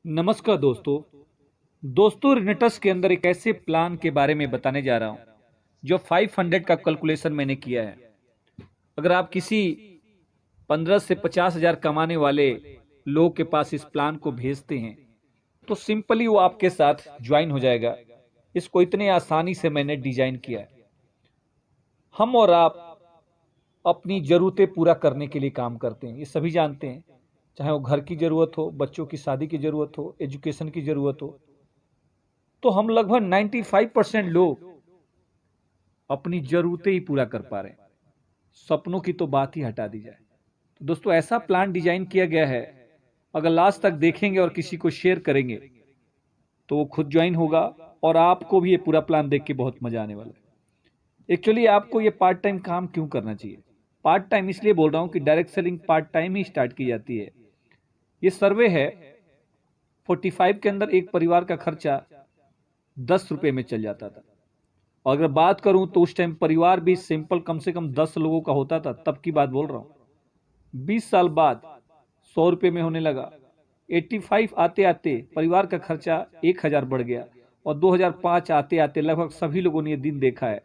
नमस्कार दोस्तों रिनेटस के अंदर एक ऐसे प्लान के बारे में बताने जा रहा हूं जो 500 का कैलकुलेशन मैंने किया है। अगर आप किसी 15 से 50 हजार कमाने वाले लोग के पास इस प्लान को भेजते हैं तो सिंपली वो आपके साथ ज्वाइन हो जाएगा। इसको इतने आसानी से मैंने डिजाइन किया है। हम और आप अपनी जरूरतें पूरा करने के लिए काम करते हैं, ये सभी जानते हैं। चाहे वो घर की जरूरत हो, बच्चों की शादी की जरूरत हो, एजुकेशन की जरूरत हो, तो हम लगभग 95% लोग अपनी जरूरतें ही पूरा कर पा रहे हैं। सपनों की तो बात ही हटा दी जाए। तो दोस्तों ऐसा प्लान डिजाइन किया गया है, अगर लास्ट तक देखेंगे और किसी को शेयर करेंगे तो वो खुद ज्वाइन होगा और आपको भी ये पूरा प्लान देख के बहुत मजा आने वाला है। एक्चुअली आपको ये पार्ट टाइम काम क्यों करना चाहिए? पार्ट टाइम इसलिए बोल रहा हूं कि डायरेक्ट सेलिंग पार्ट टाइम ही स्टार्ट की जाती है। ये सर्वे है, 45 के अंदर एक परिवार का खर्चा 10 रुपए में चल जाता था। और अगर बात करूं तो उस टाइम परिवार भी सिंपल कम से कम 10 लोगों का होता था, तब की बात बोल रहा हूं। 20 साल बाद 100 रुपए में होने लगा। 85 आते आते परिवार का खर्चा 1000 बढ़ गया और 2005 आते आते लगभग सभी लोगों ने ये दिन देखा है,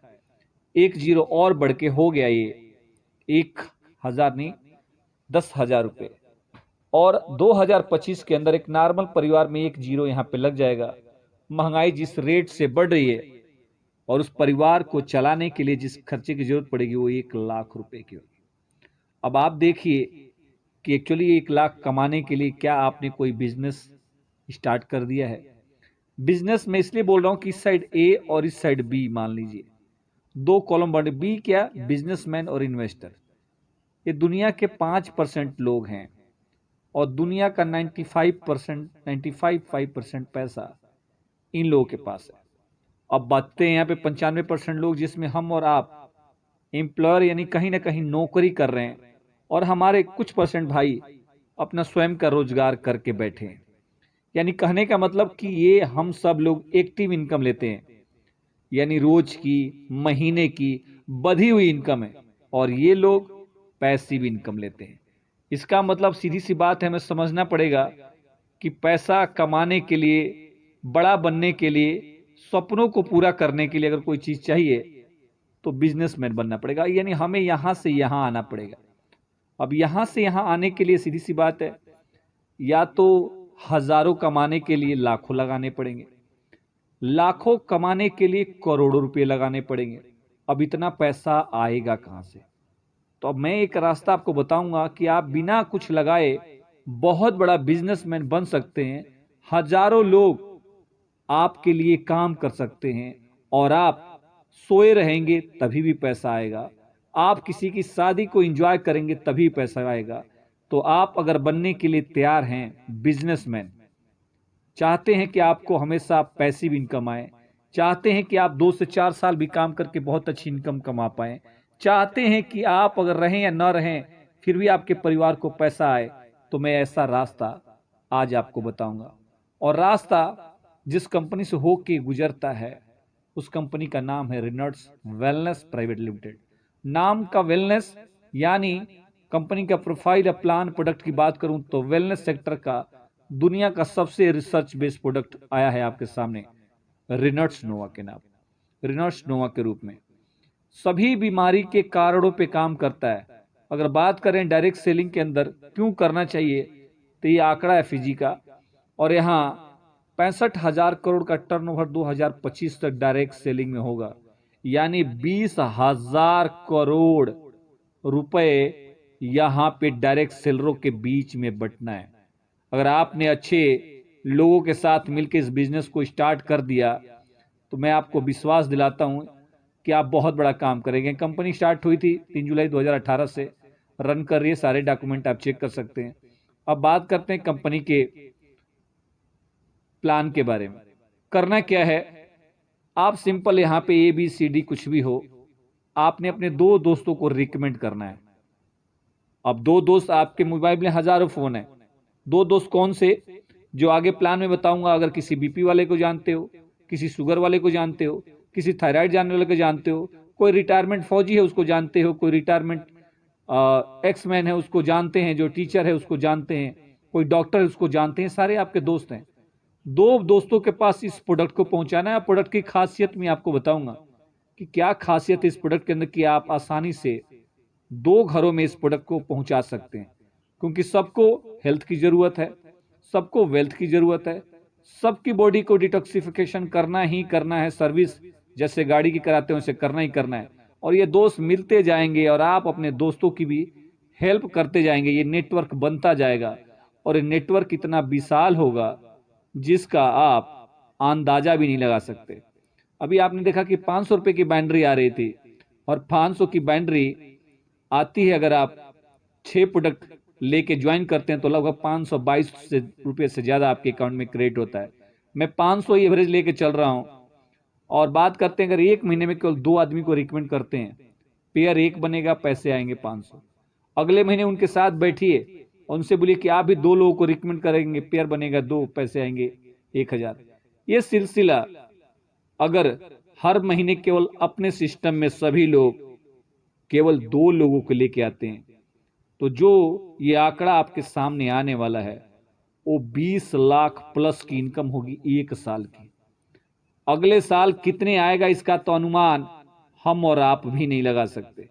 एक जीरो और बढ़ के हो गया ये 1000 नहीं, 10,000 रुपए। और 2025 के अंदर एक नॉर्मल परिवार में एक जीरो यहां पे लग जाएगा। महंगाई जिस रेट से बढ़ रही है और उस परिवार को चलाने के लिए जिस खर्चे की जरूरत पड़ेगी वो 1 लाख रुपए की होगी। अब आप देखिए कि एक्चुअली 1 लाख कमाने के लिए क्या आपने कोई बिजनेस स्टार्ट कर दिया है? बिजनेस में इसलिए बोल रहा हूं कि इस साइड ए और इस साइड बी मान लीजिए, दो कॉलम बने। बी क्या? बिजनेसमैन और इन्वेस्टर। ये दुनिया के 5% लोग हैं और दुनिया का 95% पैसा इन लोगों के पास है। अब बचते हैं यहाँ पे 95% लोग, जिसमें हम और आप एम्प्लॉयर यानी कहीं ना कहीं नौकरी कर रहे हैं और हमारे कुछ परसेंट भाई अपना स्वयं का रोजगार करके बैठे हैं। यानी कहने का मतलब कि ये हम सब लोग एक्टिव इनकम लेते हैं, यानी रोज की, महीने की बधी हुई इनकम है, और ये लोग पैसिव इनकम लेते हैं। इसका मतलब सीधी सी बात है, हमें समझना पड़ेगा कि पैसा कमाने के लिए, बड़ा बनने के लिए, सपनों को पूरा करने के लिए अगर कोई चीज चाहिए तो बिजनेसमैन बनना पड़ेगा, यानी हमें यहां से यहां आना पड़ेगा। अब यहां से यहां आने के लिए सीधी सी बात है, या तो हजारों कमाने के लिए लाखों लगाने पड़ेंगे, लाखों कमाने के लिए करोड़ों रुपए लगाने पड़ेंगे। अब इतना पैसा आएगा कहां से? तो अब मैं एक रास्ता आपको बताऊंगा कि आप बिना कुछ लगाए बहुत बड़ा बिजनेसमैन बन सकते हैं। हजारों लोग आपके लिए काम कर सकते हैं और आप सोए रहेंगे तभी भी पैसा आएगा। आप किसी की शादी को एंजॉय करेंगे तभी पैसा आएगा। तो आप अगर बनने के लिए तैयार हैं बिजनेसमैन, चाहते हैं कि आपको हमेशा पैसिव इनकम आए, चाहते हैं कि आप 2 से 4 साल भी काम करके बहुत अच्छी इनकम कमा पाए, चाहते हैं कि आप अगर रहें या ना रहें फिर भी आपके परिवार को पैसा आए, तो मैं ऐसा रास्ता आज आपको बताऊंगा। और रास्ता जिस कंपनी से होके गुजरता है उस कंपनी का नाम है रिनट्स वेलनेस प्राइवेट लिमिटेड। नाम का वेलनेस यानी कंपनी का प्रोफाइल या प्लान, प्रोडक्ट की बात करूं तो वेलनेस सेक्टर का दुनिया का सबसे रिसर्च बेस्ड प्रोडक्ट आया है आपके सामने, रिनट्स नोवा के नाम, रिनट्स नोवा के रूप में। सभी बीमारी के कारणों पे काम करता है। अगर बात करें डायरेक्ट सेलिंग के अंदर क्यों करना चाहिए, तो ये आंकड़ा है फिजी का, और यहाँ 65,000 करोड़ का टर्नओवर 2025 तक डायरेक्ट सेलिंग में होगा, यानी 20,000 करोड़ रुपए यहां पे डायरेक्ट सेलरों के बीच में बंटना है। अगर आपने अच्छे लोगों के साथ मिलकर इस बिजनेस को स्टार्ट कर दिया तो मैं आपको विश्वास दिलाता हूं कि आप बहुत बड़ा काम करेंगे। कंपनी स्टार्ट हुई थी 3 जुलाई 2018 से, रन कर रही है, सारे डॉक्यूमेंट आप चेक कर सकते हैं। अब बात करते हैं कंपनी के प्लान के बारे में। करना क्या है, आप सिंपल यहां पे ABCD कुछ भी हो, आपने अपने दो दोस्तों को रिकमेंड करना है। अब दो दोस्त, आपके मोबाइल में हजारों फोन है, दो दोस्त कौन से? जो आगे प्लान में बताऊंगा। अगर किसी BP वाले को जानते हो, किसी शुगर वाले को जानते हो, किसी थायराइड जानने वाले को जानते हो, कोई रिटायरमेंट फौजी है उसको जानते हो, कोई रिटायरमेंट एक्समैन है उसको जानते हैं, जो टीचर है उसको जानते हैं, कोई डॉक्टर उसको जानते हैं, सारे आपके दोस्त हैं। 2 दोस्तों के पास इस प्रोडक्ट को पहुंचाना है। प्रोडक्ट की खासियत मैं आपको बताऊंगा कि क्या खासियत है इस प्रोडक्ट के अंदर कि आप आसानी से 2 घरों में इस प्रोडक्ट को पहुंचा सकते हैं, क्योंकि सबको हेल्थ की जरूरत है, सबको वेल्थ की जरूरत है, सबकी बॉडी को डिटॉक्सिफिकेशन करना ही करना है। सर्विस जैसे गाड़ी की कराते हैं उसे करना ही करना है। और ये दोस्त मिलते जाएंगे और आप अपने दोस्तों की भी हेल्प करते जाएंगे। ये नेटवर्क बनता जाएगा और ये नेटवर्क इतना विशाल होगा जिसका आप अंदाजा भी नहीं लगा सकते। अभी आपने देखा कि 500 रुपए की बाइंड्री आ रही थी, और 500 की बाइंड्री आती है, अगर आप 6 प्रोडक्ट लेके ज्वाइन करते हैं तो लगभग 522 रुपये से ज्यादा आपके अकाउंट में क्रेडिट होता है। मैं 500 एवरेज लेके चल रहा हूं। और बात करते हैं, अगर 1 महीने में केवल 2 आदमी को रिकमेंड करते हैं, पेयर 1 बनेगा, पैसे आएंगे 500। अगले महीने उनके साथ बैठिए, उनसे बोलिए कि आप भी 2 लोगों को रिकमेंड करेंगे, पेयर बनेगा 2, पैसे आएंगे 1000। ये सिलसिला अगर हर महीने केवल अपने सिस्टम में सभी लोग केवल 2 लोगों को लेके आते हैं, तो जो ये आंकड़ा आपके सामने आने वाला है वो 20 लाख प्लस की इनकम होगी 1 साल की। अगले साल कितने आएगा इसका तो अनुमान हम और आप भी नहीं लगा सकते।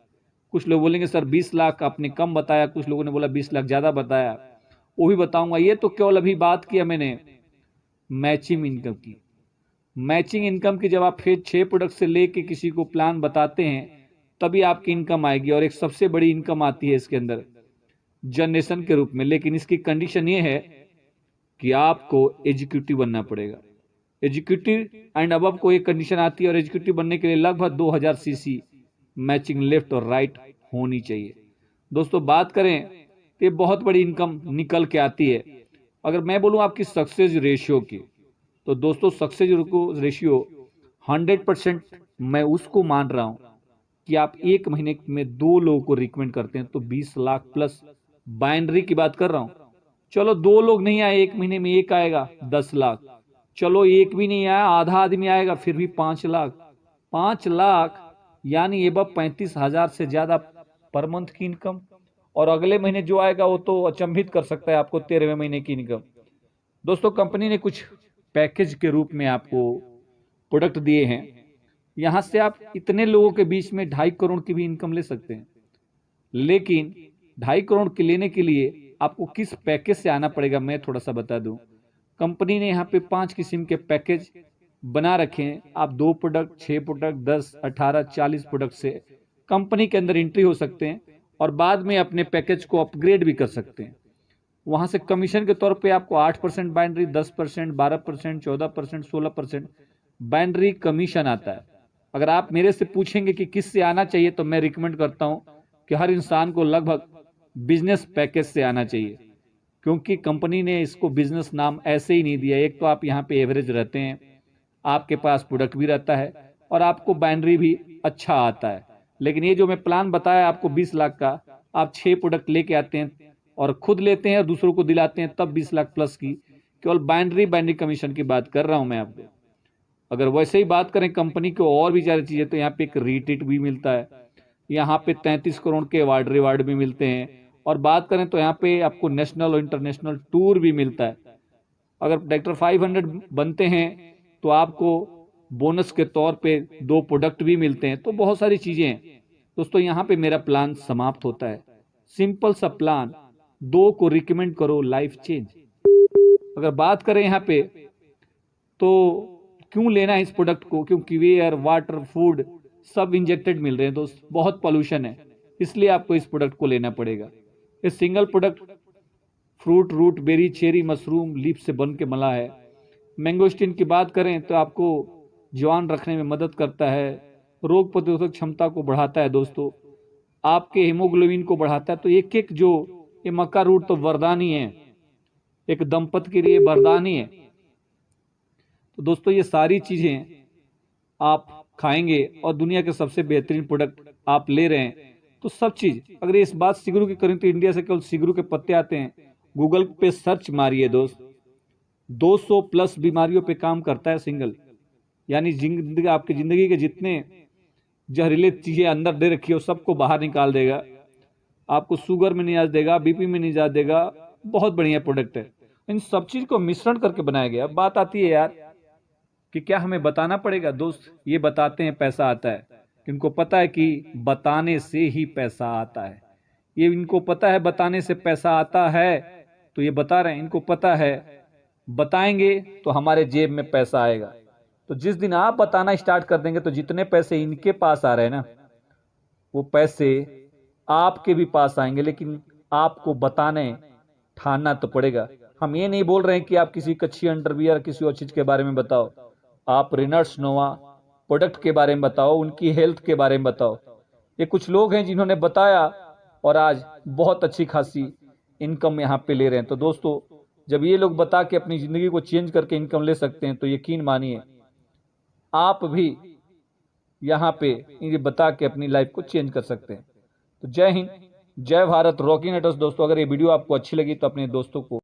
कुछ लोग बोलेंगे सर 20 लाख आपने कम बताया, कुछ लोगों ने बोला 20 लाख ज्यादा बताया, वो भी बताऊंगा। ये तो केवल अभी बात किया मैंने मैचिंग इनकम की। मैचिंग इनकम की जब आप फिर 6 प्रोडक्ट से लेके किसी को प्लान बताते हैं तभी आपकी इनकम आएगी। और एक सबसे बड़ी इनकम आती है इसके अंदर जनरेशन के रूप में, लेकिन इसकी कंडीशन ये है कि आपको एग्जीक्यूटिव बनना पड़ेगा। एग्जीक्यूटिव एंड अबव को एक कंडीशन आती है, और एग्जीक्यूटिव बनने के लिए लगभग 2000 सीसी मैचिंग लेफ्ट और राइट होनी चाहिए। दोस्तों बात करें तो बहुत बड़ी इनकम निकल के आती है। अगर मैं बोलूं आपकी सक्सेस रेशियो की, तो दोस्तों सक्सेस रेशियो 100% मैं उसको मान रहा हूं कि आप 1 महीने में 2 लोगों को रिकमेंड करते हैं तो 20 लाख प्लस। बाइनरी की बात कर रहा हूं। चलो 2 लोग नहीं आए, 1 महीने में 1 आएगा 10 लाख। चलो 1 भी नहीं आया, आधा आदमी आएगा, फिर भी 5 लाख। 5 लाख यानी ये 35,000 से ज्यादा पर मंथ की इनकम। और अगले महीने जो आएगा वो तो अचंभित कर सकता है आपको 13वें महीने की इनकम। दोस्तों कंपनी ने कुछ पैकेज के रूप में आपको प्रोडक्ट दिए हैं, यहां से आप इतने लोगों के बीच में 2.5 करोड़ की भी इनकम ले सकते हैं। लेकिन 2.5 करोड़ के लेने के लिए आपको किस पैकेज से आना पड़ेगा मैं थोड़ा सा बता दूं। कंपनी ने यहाँ पे 5 किस्म के पैकेज बना रखे हैं। आप 2 प्रोडक्ट, 6 प्रोडक्ट, 10, 18, 40 प्रोडक्ट से कंपनी के अंदर एंट्री हो सकते हैं और बाद में अपने पैकेज को अपग्रेड भी कर सकते हैं। वहां से कमीशन के तौर पे आपको 8% बाइनरी, 10%, 12%, 14%, 16% बाइनरी कमीशन आता है। अगर आप मेरे से पूछेंगे कि किस से आना चाहिए, तो मैं रिकमेंड करता हूं कि हर इंसान को लगभग बिजनेस पैकेज से आना चाहिए, क्योंकि कंपनी ने इसको बिजनेस नाम ऐसे ही नहीं दिया। एक तो आप यहाँ पे एवरेज रहते हैं, आपके पास प्रोडक्ट भी रहता है और आपको बाइनरी भी अच्छा आता है। लेकिन ये जो मैं प्लान बताया आपको 20 लाख का, आप 6 प्रोडक्ट लेके आते हैं और खुद लेते हैं और दूसरों को दिलाते हैं, तब 20 लाख प्लस की केवल बाइनरी कमीशन की बात कर रहा हूं मैं आपको। अगर वैसे ही बात करें कंपनी को और भी ज्यादा चीजें, तो यहाँ पे एक रिट्रीट भी मिलता है, यहाँ पे 33 करोड़ के अवार्ड रिवार्ड भी मिलते हैं। और बात करें तो यहाँ पे आपको नेशनल और इंटरनेशनल टूर भी मिलता है। अगर डायरेक्टर 500 बनते हैं तो आपको बोनस के तौर पे 2 प्रोडक्ट भी मिलते हैं। तो बहुत सारी चीजें हैं दोस्तों। यहाँ पे मेरा प्लान समाप्त होता है। सिंपल सा प्लान, 2 को रिकमेंड करो, लाइफ चेंज। अगर बात करें यहाँ पे तो क्यों लेना है इस प्रोडक्ट को, क्योंकि वेयर, वाटर, फूड सब इंजेक्टेड मिल रहे हैं दोस्त, बहुत पॉल्यूशन है, इसलिए आपको इस प्रोडक्ट को लेना पड़ेगा। ये single product fruit, root, berry, cherry, mushroom, leaf से बन के मला है। मैंगोस्टीन की बात करें तो आपको जवान रखने में मदद करता है, रोग प्रतिरोधक क्षमता को बढ़ाता है दोस्तों, आपके हीमोग्लोबिन को बढ़ाता है। तो एक एक जो ये मक्का रूट तो वरदान ही है, एक दंपत के लिए वरदान ही है। तो दोस्तों ये सारी चीजें आप खाएंगे और दुनिया के सबसे बेहतरीन प्रोडक्ट आप ले रहे हैं, तो सब चीज। अगर इस बात सिगरू की करें तो इंडिया से केवल सिगरू के पत्ते आते हैं। गूगल पे सर्च मारिए दोस्त, 200 प्लस बीमारियों पे काम करता है सिंगल। यानी जिंदगी, आपकी जिंदगी के जितने जहरीले चीजें अंदर दे रखी है सबको बाहर निकाल देगा। आपको शुगर में निजात देगा, बीपी में निजात देगा, बहुत बढ़िया प्रोडक्ट है। इन सब चीज को मिश्रण करके बनाया गया। अब बात आती है यार कि क्या हमें बताना पड़ेगा? दोस्त ये बताते हैं पैसा आता है, कि इनको पता है कि बताने से ही पैसा आता है। ये इनको पता है बताने से पैसा आता है, तो ये बता रहे हैं। इनको पता है बताएंगे तो हमारे जेब में पैसा आएगा। तो जिस दिन आप बताना स्टार्ट कर देंगे तो जितने पैसे इनके पास आ रहे हैं ना, वो पैसे आपके भी पास आएंगे। लेकिन आपको बताने ठानना तो पड़ेगा। हम ये नहीं बोल रहे हैं कि आप किसी कच्ची अंडरवियर किसी और चीज के बारे में बताओ। आप रिनर्स नोवा प्रोडक्ट के बारे में बताओ, उनकी हेल्थ के बारे में बताओ। ये कुछ लोग हैं जिन्होंने बताया और आज बहुत अच्छी खासी इनकम यहाँ पे ले रहे हैं। तो दोस्तों, जब ये लोग बता के अपनी जिंदगी को चेंज करके इनकम ले सकते हैं, तो यकीन मानिए आप भी यहाँ पे ये बता के अपनी लाइफ को चेंज कर सकते हैं। तो जय हिंद, जय भारत, रॉकिंग एटर्स। दोस्तों, अगर ये वीडियो आपको अच्छी लगी तो अपने दोस्तों को